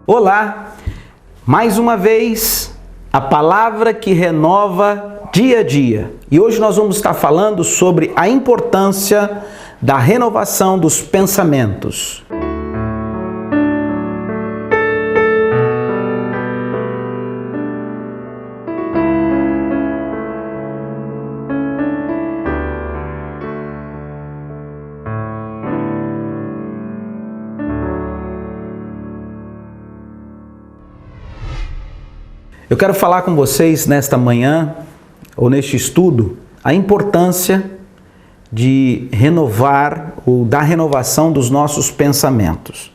Olá, mais uma vez, a palavra que renova dia a dia. E hoje nós vamos estar falando sobre a importância da renovação dos pensamentos. Eu quero falar com vocês nesta manhã, ou neste estudo, a importância de renovar ou da renovação dos nossos pensamentos.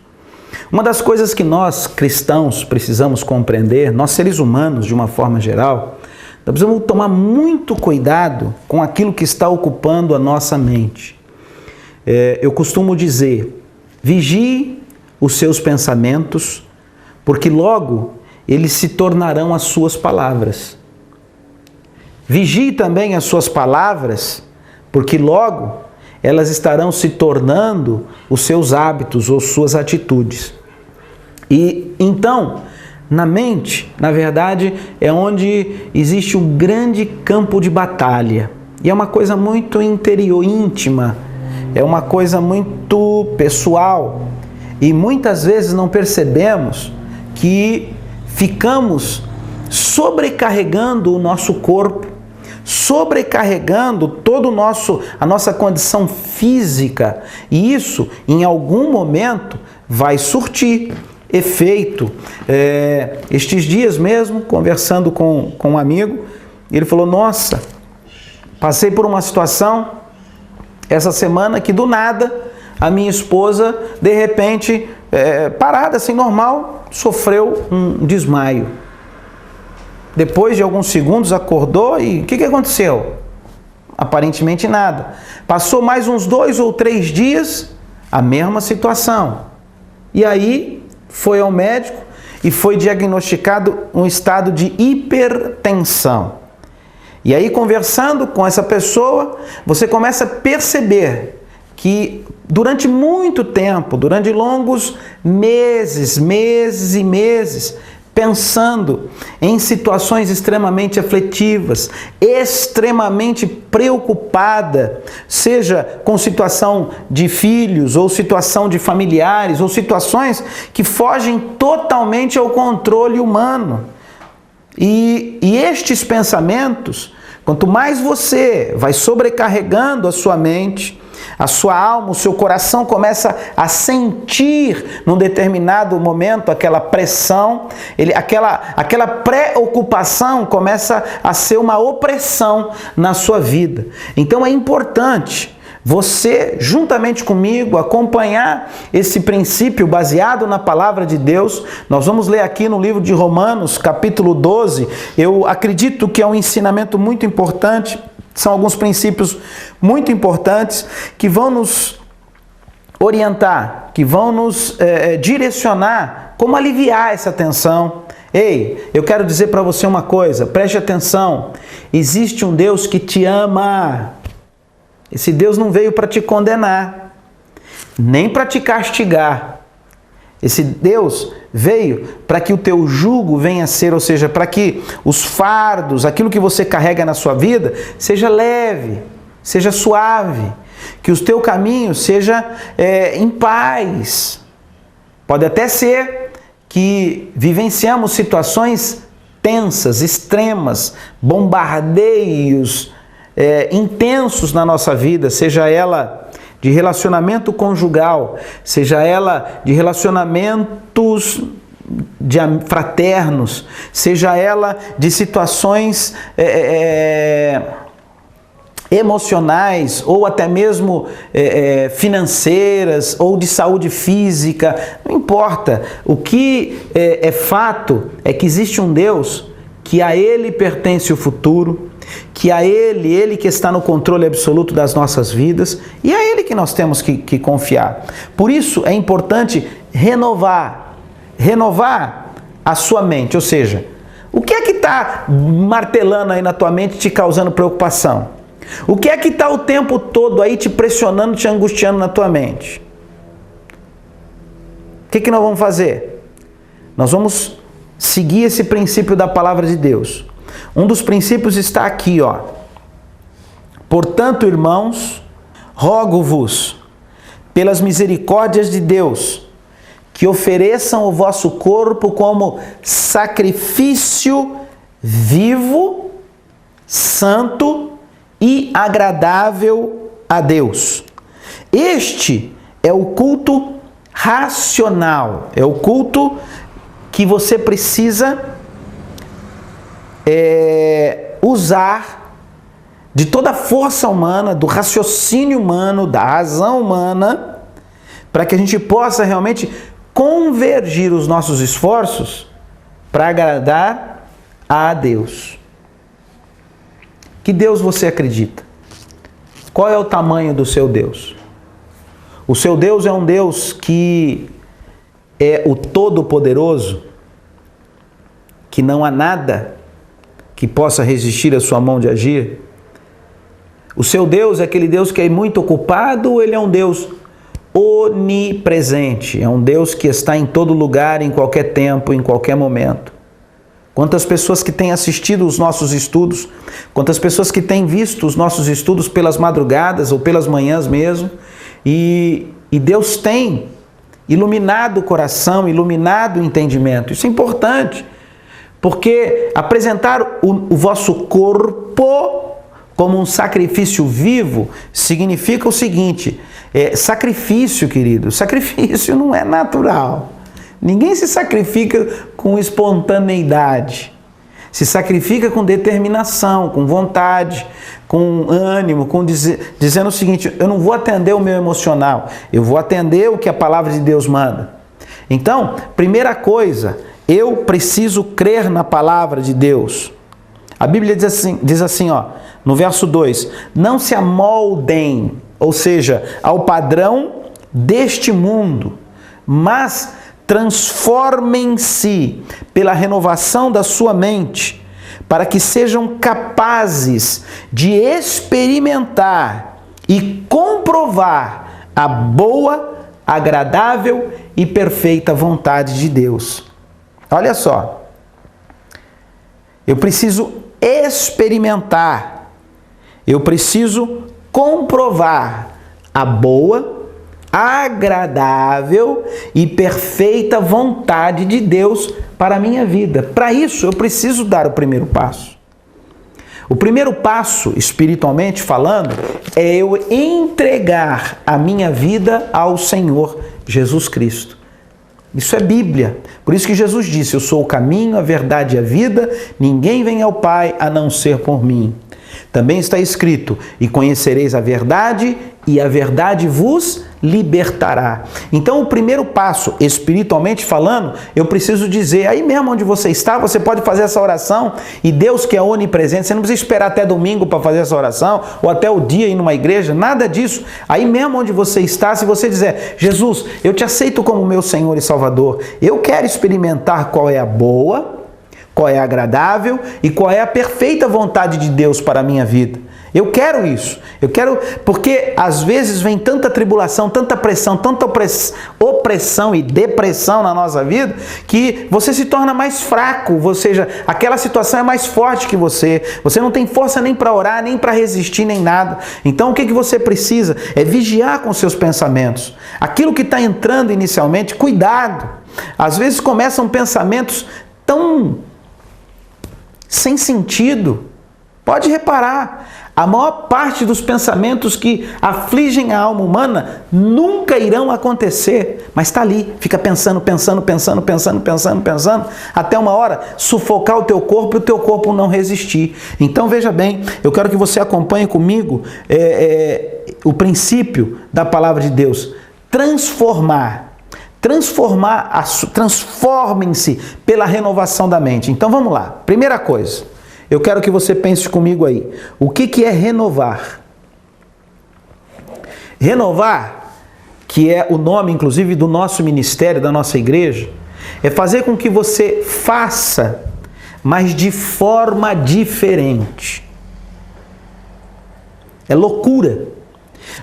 Uma das coisas que nós cristãos precisamos compreender, nós seres humanos de uma forma geral, nós precisamos tomar muito cuidado com aquilo que está ocupando a nossa mente. Eu costumo dizer, vigie os seus pensamentos, porque logo eles se tornarão as suas palavras. Vigie também as suas palavras, porque logo elas estarão se tornando os seus hábitos ou suas atitudes. E então, na mente, na verdade, é onde existe um grande campo de batalha. E é uma coisa muito interior, íntima, é uma coisa muito pessoal. E muitas vezes não percebemos que ficamos sobrecarregando o nosso corpo, sobrecarregando todo a nossa condição física, e isso em algum momento vai surtir efeito. Estes dias mesmo, conversando com um amigo, ele falou, nossa, passei por uma situação essa semana que do nada a minha esposa, de repente, parada assim, normal, sofreu um desmaio. Depois de alguns segundos acordou e o que aconteceu? Aparentemente nada. Passou mais uns 2 ou 3 dias, a mesma situação. E aí foi ao médico e foi diagnosticado um estado de hipertensão. E aí, conversando com essa pessoa, você começa a perceber que durante muito tempo, durante longos meses e meses, pensando em situações extremamente aflitivas, extremamente preocupada, seja com situação de filhos, ou situação de familiares, ou situações que fogem totalmente ao controle humano. E estes pensamentos, quanto mais você vai sobrecarregando a sua mente, a sua alma, o seu coração começa a sentir num determinado momento aquela pressão, aquela preocupação começa a ser uma opressão na sua vida. Então é importante você, juntamente comigo, acompanhar esse princípio baseado na palavra de Deus. Nós vamos ler aqui no livro de Romanos, capítulo 12. Eu acredito que é um ensinamento muito importante. São alguns princípios muito importantes que vão nos orientar, que vão nos direcionar como aliviar essa tensão. Ei, eu quero dizer para você uma coisa, preste atenção, existe um Deus que te ama. Esse Deus não veio para te condenar, nem para te castigar. Esse Deus veio para que o teu jugo venha a ser, ou seja, para que os fardos, aquilo que você carrega na sua vida, seja leve, seja suave, que o teu caminho seja em paz. Pode até ser que vivenciamos situações tensas, extremas, bombardeios intensos na nossa vida, seja ela de relacionamento conjugal, seja ela de relacionamentos fraternos, seja ela de situações emocionais ou até mesmo financeiras ou de saúde física, não importa. O que é fato é que existe um Deus que a Ele pertence o futuro, que a Ele que está no controle absoluto das nossas vidas, e a Ele que nós temos que confiar. Por isso é importante renovar a sua mente, ou seja, o que é que está martelando aí na tua mente, te causando preocupação? O que é que está o tempo todo aí te pressionando, te angustiando na tua mente? O que nós vamos fazer? nós vamos seguir esse princípio da palavra de Deus. Um dos princípios está aqui, ó. Portanto, irmãos, rogo-vos, pelas misericórdias de Deus, que ofereçam o vosso corpo como sacrifício vivo, santo e agradável a Deus. Este é o culto racional, é o culto que você precisa usar de toda a força humana, do raciocínio humano, da razão humana, para que a gente possa realmente convergir os nossos esforços para agradar a Deus. Que Deus você acredita? Qual é o tamanho do seu Deus? O seu Deus é um Deus que é o Todo-Poderoso, que não há nada que possa resistir à sua mão de agir? O seu Deus é aquele Deus que é muito ocupado, ou ele é um Deus onipresente? É um Deus que está em todo lugar, em qualquer tempo, em qualquer momento. Quantas pessoas que têm assistido os nossos estudos, quantas pessoas que têm visto os nossos estudos pelas madrugadas ou pelas manhãs mesmo, e Deus tem iluminado o coração, iluminado o entendimento. Isso é importante, porque apresentar o vosso corpo como um sacrifício vivo significa o seguinte: sacrifício, querido, sacrifício não é natural. Ninguém se sacrifica com espontaneidade. Se sacrifica com determinação, com vontade, com ânimo, dizendo o seguinte: eu não vou atender o meu emocional, eu vou atender o que a palavra de Deus manda. Então, primeira coisa, eu preciso crer na palavra de Deus. A Bíblia diz assim, ó, no verso 2, não se amoldem, ou seja, ao padrão deste mundo, mas transformem-se pela renovação da sua mente, para que sejam capazes de experimentar e comprovar a boa, agradável e perfeita vontade de Deus. Olha só, eu preciso experimentar, eu preciso comprovar a boa, agradável e perfeita vontade de Deus para a minha vida. Para isso, eu preciso dar o primeiro passo. O primeiro passo, espiritualmente falando, é eu entregar a minha vida ao Senhor Jesus Cristo. Isso é Bíblia. Por isso que Jesus disse: eu sou o caminho, a verdade e a vida, ninguém vem ao Pai a não ser por mim. Também está escrito: e conhecereis a verdade, e a verdade vos libertará. Então, o primeiro passo, espiritualmente falando, eu preciso dizer, aí mesmo onde você está, você pode fazer essa oração, e Deus, que é onipresente, você não precisa esperar até domingo para fazer essa oração, ou até o dia ir numa igreja, nada disso. Aí mesmo onde você está, se você dizer: Jesus, eu te aceito como meu Senhor e Salvador, eu quero experimentar qual é a boa, qual é a agradável e qual é a perfeita vontade de Deus para a minha vida. Eu quero isso. Eu quero, porque às vezes vem tanta tribulação, tanta pressão, tanta opressão e depressão na nossa vida, que você se torna mais fraco, ou seja, aquela situação é mais forte que você não tem força nem para orar, nem para resistir, nem nada. Então o que você precisa? É vigiar com seus pensamentos. Aquilo que está entrando inicialmente, cuidado. Às vezes começam pensamentos tão sem sentido. Pode reparar, a maior parte dos pensamentos que afligem a alma humana nunca irão acontecer, mas está ali, fica pensando, até uma hora sufocar o teu corpo e o teu corpo não resistir. Então veja bem, eu quero que você acompanhe comigo o princípio da palavra de Deus: transformem-se pela renovação da mente. Então vamos lá, primeira coisa, eu quero que você pense comigo aí. O que é renovar? Renovar, que é o nome inclusive do nosso ministério, da nossa igreja, é fazer com que você faça, mas de forma diferente. É loucura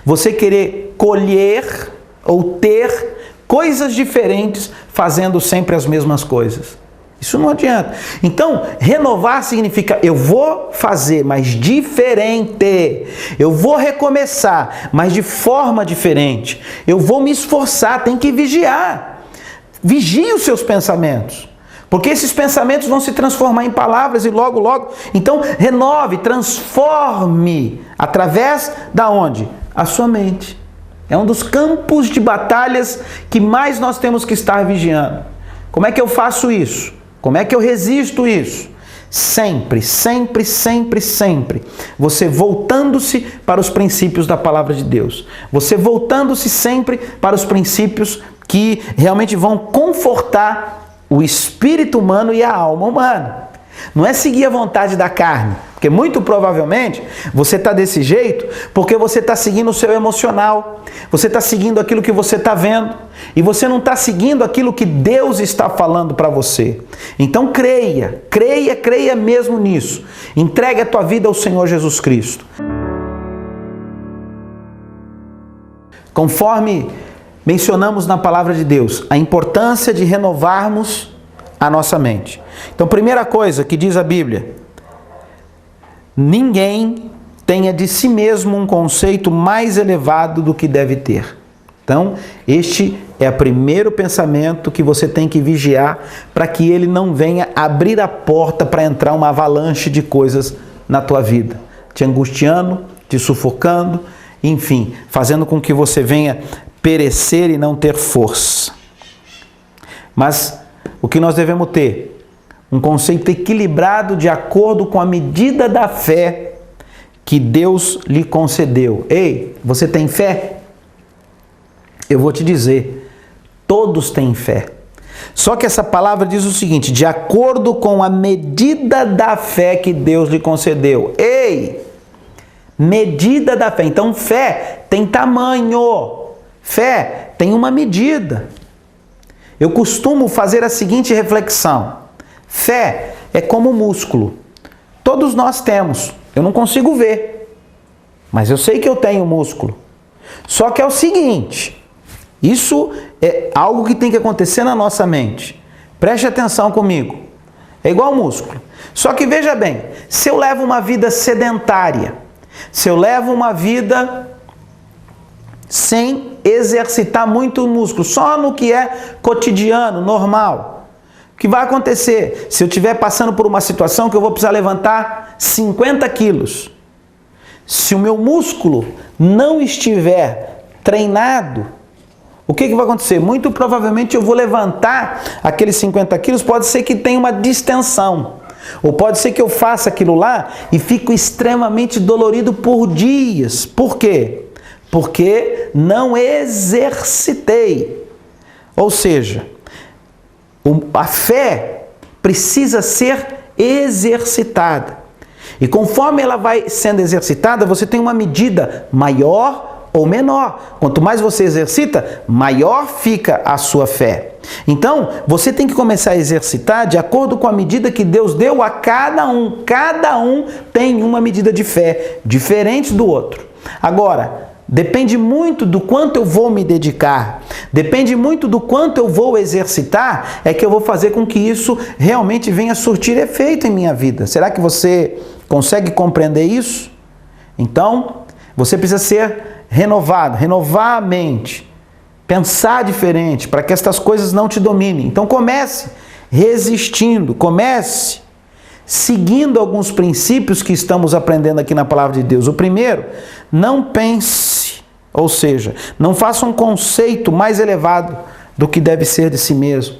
você querer colher ou ter coisas diferentes fazendo sempre as mesmas coisas. Isso não adianta. Então, renovar significa eu vou fazer, mas diferente. Eu vou recomeçar, mas de forma diferente. Eu vou me esforçar, tem que vigiar. Vigie os seus pensamentos. Porque esses pensamentos vão se transformar em palavras e logo, logo. Então, renove, transforme. Através da onde? A sua mente. É um dos campos de batalhas que mais nós temos que estar vigiando. Como é que eu faço isso? Como é que eu resisto isso? Sempre, sempre, sempre, sempre. Você voltando-se para os princípios da palavra de Deus. Você voltando-se sempre para os princípios que realmente vão confortar o espírito humano e a alma humana. Não é seguir a vontade da carne, porque muito provavelmente você está desse jeito porque você está seguindo o seu emocional, você está seguindo aquilo que você está vendo e você não está seguindo aquilo que Deus está falando para você. Então creia, creia, creia mesmo nisso. Entregue a tua vida ao Senhor Jesus Cristo. Conforme mencionamos na palavra de Deus, a importância de renovarmos a nossa mente. Então, primeira coisa que diz a Bíblia: ninguém tenha de si mesmo um conceito mais elevado do que deve ter. Então, este é o primeiro pensamento que você tem que vigiar para que ele não venha abrir a porta para entrar uma avalanche de coisas na tua vida, te angustiando, te sufocando, enfim, fazendo com que você venha perecer e não ter força. Mas o que nós devemos ter? Um conceito equilibrado de acordo com a medida da fé que Deus lhe concedeu. Ei, você tem fé? Eu vou te dizer, todos têm fé. Só que essa palavra diz o seguinte: de acordo com a medida da fé que Deus lhe concedeu. Ei, medida da fé. Então fé tem tamanho. Fé tem uma medida. Eu costumo fazer a seguinte reflexão: fé é como músculo. Todos nós temos. Eu não consigo ver, mas eu sei que eu tenho músculo. Só que é o seguinte, isso é algo que tem que acontecer na nossa mente. Preste atenção comigo. É igual músculo. Só que veja bem, se eu levo uma vida sedentária, se eu levo uma vida sem exercitar muito o músculo, só no que é cotidiano, normal, o que vai acontecer? Se eu estiver passando por uma situação que eu vou precisar levantar 50 quilos, se o meu músculo não estiver treinado, o que vai acontecer? Muito provavelmente eu vou levantar aqueles 50 quilos, pode ser que tenha uma distensão, ou pode ser que eu faça aquilo lá e fico extremamente dolorido por dias. Por quê? Porque não exercitei. Ou seja, a fé precisa ser exercitada. E conforme ela vai sendo exercitada, você tem uma medida maior ou menor. Quanto mais você exercita, maior fica a sua fé. Então, você tem que começar a exercitar de acordo com a medida que Deus deu a cada um. Cada um tem uma medida de fé diferente do outro. Agora, depende muito do quanto eu vou me dedicar, depende muito do quanto eu vou exercitar, é que eu vou fazer com que isso realmente venha surtir efeito em minha vida. Será que você consegue compreender isso? Então, você precisa ser renovado, renovar a mente, pensar diferente, para que estas coisas não te dominem. Então comece resistindo, comece seguindo alguns princípios que estamos aprendendo aqui na palavra de Deus. O primeiro, não pense, ou seja, não faça um conceito mais elevado do que deve ser de si mesmo.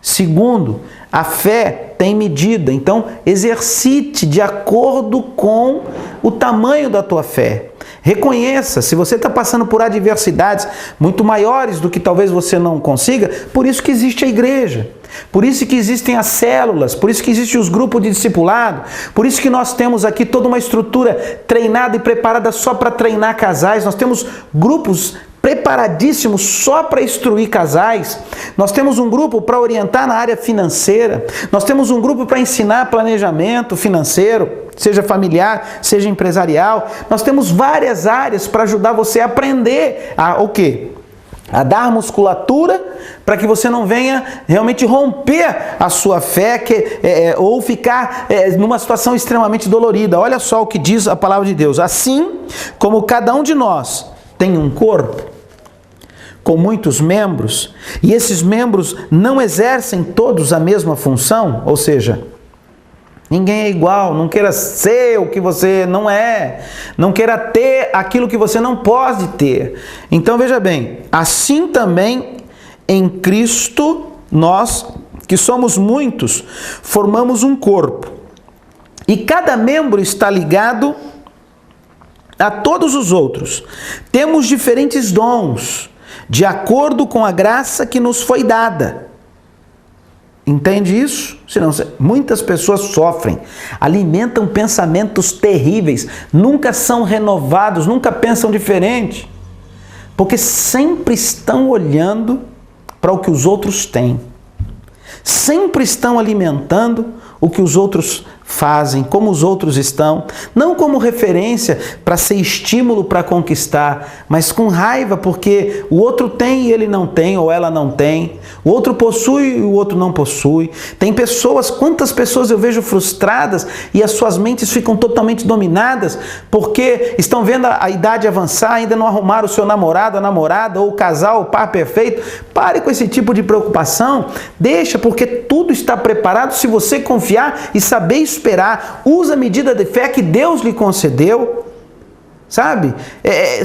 Segundo, a fé tem medida, então exercite de acordo com o tamanho da tua fé. Reconheça, se você está passando por adversidades muito maiores do que talvez você não consiga, por isso que existe a igreja, por isso que existem as células, por isso que existem os grupos de discipulado, por isso que nós temos aqui toda uma estrutura treinada e preparada só para treinar casais, nós temos grupos preparadíssimos só para instruir casais, nós temos um grupo para orientar na área financeira, nós temos um grupo para ensinar planejamento financeiro, seja familiar, seja empresarial, nós temos várias áreas para ajudar você a aprender o quê? a dar musculatura para que você não venha realmente romper a sua fé ou ficar numa situação extremamente dolorida. Olha só o que diz a palavra de Deus. Assim como cada um de nós tem um corpo com muitos membros, e esses membros não exercem todos a mesma função, ou seja, ninguém é igual, não queira ser o que você não é, não queira ter aquilo que você não pode ter. Então veja bem, assim também em Cristo nós, que somos muitos, formamos um corpo, e cada membro está ligado a todos os outros. Temos diferentes dons, de acordo com a graça que nos foi dada. Entende isso? Senão, muitas pessoas sofrem, alimentam pensamentos terríveis, nunca são renovados, nunca pensam diferente, porque sempre estão olhando para o que os outros têm, sempre estão alimentando o que os outros fazem, como os outros estão, não como referência para ser estímulo para conquistar, mas com raiva porque o outro tem e ele não tem, ou ela não tem, o outro possui e o outro não possui. Tem pessoas, quantas pessoas eu vejo frustradas e as suas mentes ficam totalmente dominadas porque estão vendo a idade avançar, ainda não arrumaram o seu namorado, a namorada, ou o casal, o par perfeito. Pare com esse tipo de preocupação, deixa, porque tudo está preparado se você confiar e saber esperar. Usa a medida de fé que Deus lhe concedeu, sabe?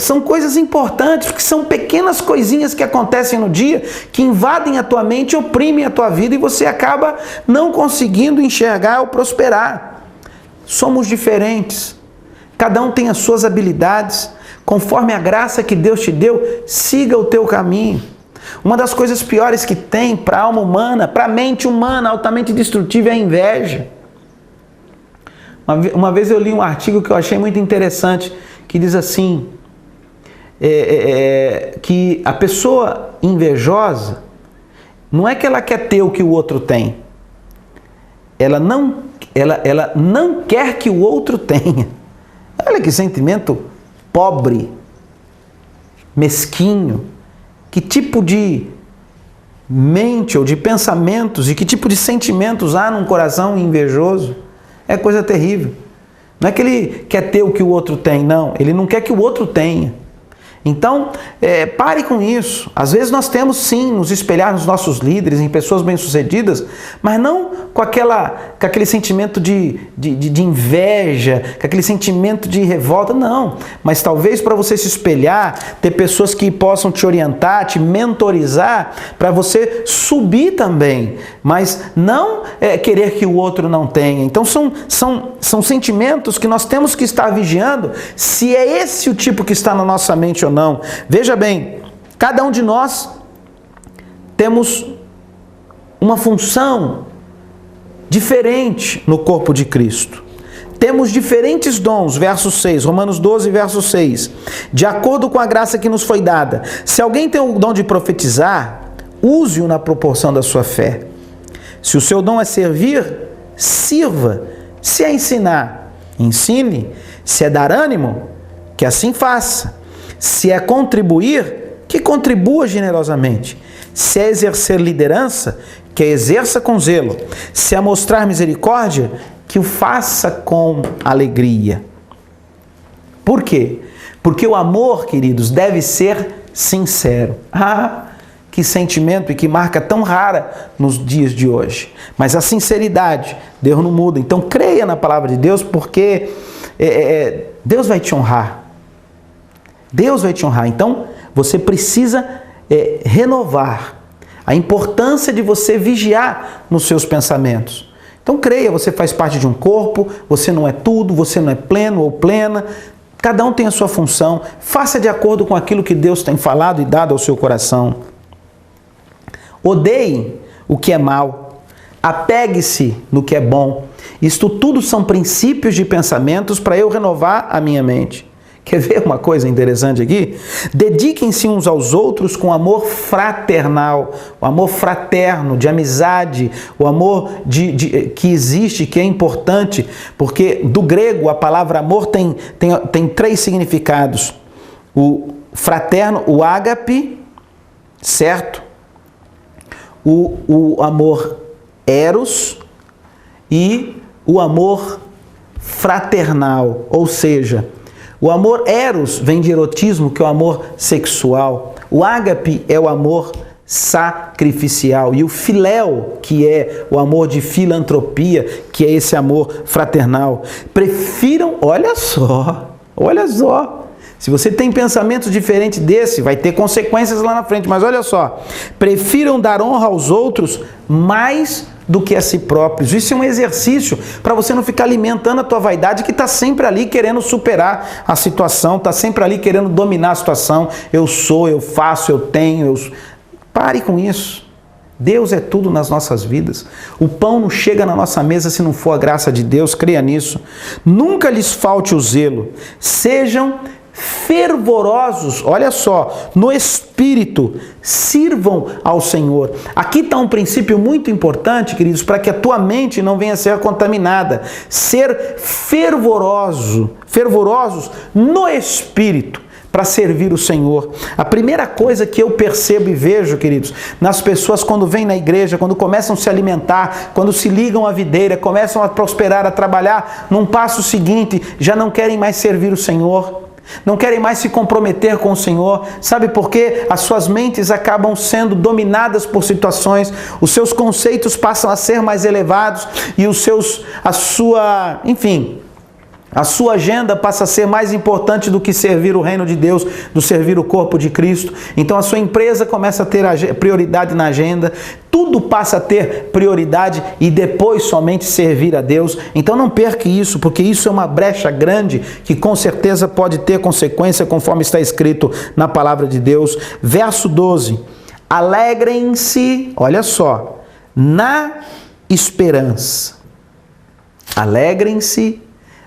São coisas importantes, porque são pequenas coisinhas que acontecem no dia, que invadem a tua mente, oprimem a tua vida e você acaba não conseguindo enxergar ou prosperar. Somos diferentes, cada um tem as suas habilidades, conforme a graça que Deus te deu, siga o teu caminho. Uma das coisas piores que tem para a alma humana, para a mente humana altamente destrutiva, é a inveja. Uma vez eu li um artigo que eu achei muito interessante, que diz assim, que a pessoa invejosa, não é que ela quer ter o que o outro tem, ela não quer que o outro tenha. Olha que sentimento pobre, mesquinho. Que tipo de mente ou de pensamentos e que tipo de sentimentos há num coração invejoso? É coisa terrível. Não é que ele quer ter o que o outro tem, não. Ele não quer que o outro tenha. Então, pare com isso. Às vezes nós temos sim nos espelhar nos nossos líderes, em pessoas bem-sucedidas, mas não com aquele sentimento de inveja, com aquele sentimento de revolta, não. Mas talvez para você se espelhar, ter pessoas que possam te orientar, te mentorizar, para você subir também, mas não querer que o outro não tenha. Então são sentimentos que nós temos que estar vigiando, se é esse o tipo que está na nossa mente ou não. Veja bem, cada um de nós temos uma função diferente no corpo de Cristo. Temos diferentes dons, verso 6, Romanos 12, verso 6. De acordo com a graça que nos foi dada. Se alguém tem o dom de profetizar, use-o na proporção da sua fé. Se o seu dom é servir, sirva. Se é ensinar, ensine. Se é dar ânimo, que assim faça. Se é contribuir, que contribua generosamente. Se é exercer liderança, que exerça com zelo. Se é mostrar misericórdia, que o faça com alegria. Por quê? Porque o amor, queridos, deve ser sincero. Ah, que sentimento e que marca tão rara nos dias de hoje. Mas a sinceridade, Deus não muda. Então creia na palavra de Deus, porque Deus vai te honrar. Deus vai te honrar. Então, você precisa renovar a importância de você vigiar nos seus pensamentos. Então, creia, você faz parte de um corpo, você não é tudo, você não é pleno ou plena. Cada um tem a sua função. Faça de acordo com aquilo que Deus tem falado e dado ao seu coração. Odeie o que é mal. Apegue-se no que é bom. Isto tudo são princípios de pensamentos para eu renovar a minha mente. Quer ver uma coisa interessante aqui? Dediquem-se uns aos outros com amor fraternal, o amor fraterno, de amizade, o amor que existe, que é importante, porque do grego a palavra amor tem três significados. O fraterno, o ágape, certo? O amor eros e o amor fraternal, ou seja, o amor eros vem de erotismo, que é o amor sexual. O ágape é o amor sacrificial. E o filéu, que é o amor de filantropia, que é esse amor fraternal. Prefiram, olha só. Se você tem pensamentos diferentes desse, vai ter consequências lá na frente. Mas olha só. Prefiram dar honra aos outros mais do que a si próprios. Isso é um exercício para você não ficar alimentando a tua vaidade, que está sempre ali querendo superar a situação, está sempre ali querendo dominar a situação. Eu sou, eu faço, eu tenho. Pare com isso. Deus é tudo nas nossas vidas. O pão não chega na nossa mesa se não for a graça de Deus, creia nisso. Nunca lhes falte o zelo. Sejam fervorosos, olha só, no Espírito, sirvam ao Senhor. Aqui está um princípio muito importante, queridos, para que a tua mente não venha a ser contaminada. Ser fervorosos no Espírito, para servir o Senhor. A primeira coisa que eu percebo e vejo, queridos, nas pessoas quando vêm na igreja, quando começam a se alimentar, quando se ligam à videira, começam a prosperar, a trabalhar, num passo seguinte, já não querem mais servir o Senhor. Não querem mais se comprometer com o Senhor. Sabe por quê? As suas mentes acabam sendo dominadas por situações, os seus conceitos passam a ser mais elevados e a sua agenda passa a ser mais importante do que servir o reino de Deus, do servir o corpo de Cristo. Então a sua empresa começa a ter prioridade na agenda, tudo passa a ter prioridade e depois somente servir a Deus. Então não perca isso, porque isso é uma brecha grande que com certeza pode ter consequência, conforme está escrito na palavra de Deus. Verso 12. Alegrem-se, olha só, na esperança. Alegrem-se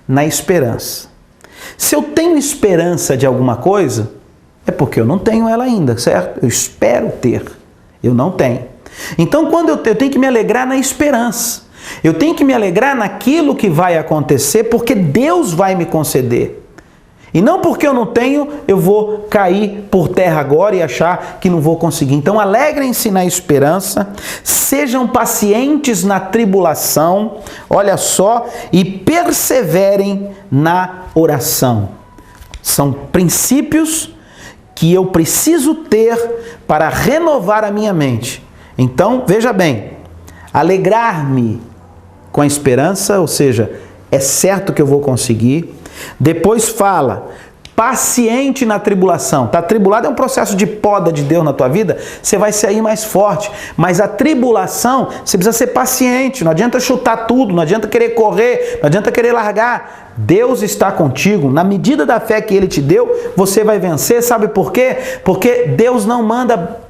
na esperança. Se eu tenho esperança de alguma coisa, é porque eu não tenho ela ainda, certo? Eu espero ter. Eu não tenho. Então, quando eu tenho que me alegrar na esperança. Eu tenho que me alegrar naquilo que vai acontecer, porque Deus vai me conceder. E não porque eu não tenho, eu vou cair por terra agora e achar que não vou conseguir. Então, alegrem-se na esperança, sejam pacientes na tribulação, olha só, e perseverem na oração. São princípios que eu preciso ter para renovar a minha mente. Então, veja bem, alegrar-me com a esperança, ou seja, é certo que eu vou conseguir. Depois fala, paciente na tribulação. Tá atribulado é um processo de poda de Deus na tua vida, você vai sair mais forte. Mas a tribulação, você precisa ser paciente, não adianta chutar tudo, não adianta querer correr, não adianta querer largar. Deus está contigo, na medida da fé que Ele te deu, você vai vencer. Sabe por quê? Porque Deus não manda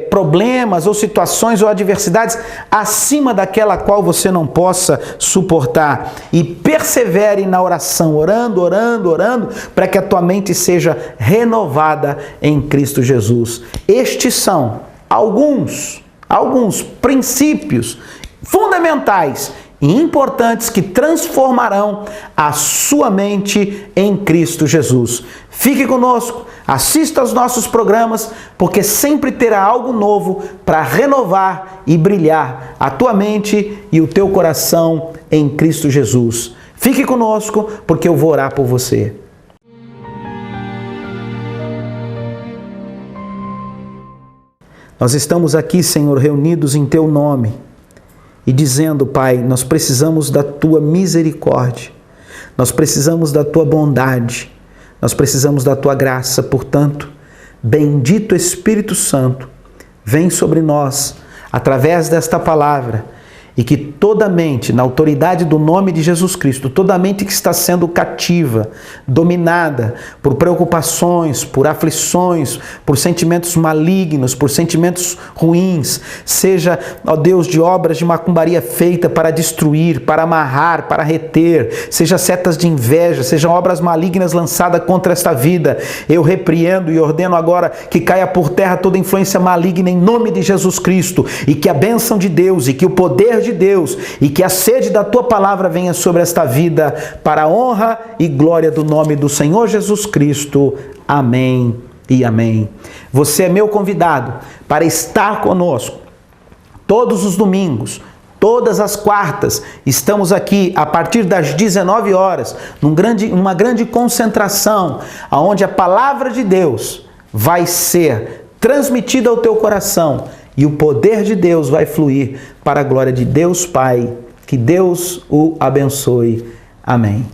problemas ou situações ou adversidades acima daquela qual você não possa suportar. E persevere na oração, orando, para que a tua mente seja renovada em Cristo Jesus. Estes são alguns princípios fundamentais e importantes que transformarão a sua mente em Cristo Jesus. Fique conosco, assista aos nossos programas, porque sempre terá algo novo para renovar e brilhar a tua mente e o teu coração em Cristo Jesus. Fique conosco, porque eu vou orar por você. Nós estamos aqui, Senhor, reunidos em Teu nome e dizendo, Pai, nós precisamos da Tua misericórdia, nós precisamos da Tua bondade, nós precisamos da Tua graça. Portanto, bendito Espírito Santo, vem sobre nós através desta palavra e que toda mente, na autoridade do nome de Jesus Cristo, toda mente que está sendo cativa, dominada por preocupações, por aflições, por sentimentos malignos, por sentimentos ruins, seja, ó Deus, de obras de macumbaria feita para destruir, para amarrar, para reter, seja setas de inveja, sejam obras malignas lançadas contra esta vida, eu repreendo e ordeno agora que caia por terra toda influência maligna em nome de Jesus Cristo, e que a bênção de Deus e que o poder de Deus e que a sede da Tua palavra venha sobre esta vida para a honra e glória do nome do Senhor Jesus Cristo. Amém e amém. Você é meu convidado para estar conosco todos os domingos, todas as quartas. Estamos aqui a partir das 19 horas, numa grande concentração, onde a palavra de Deus vai ser transmitida ao teu coração e o poder de Deus vai fluir para a glória de Deus Pai. Que Deus o abençoe. Amém.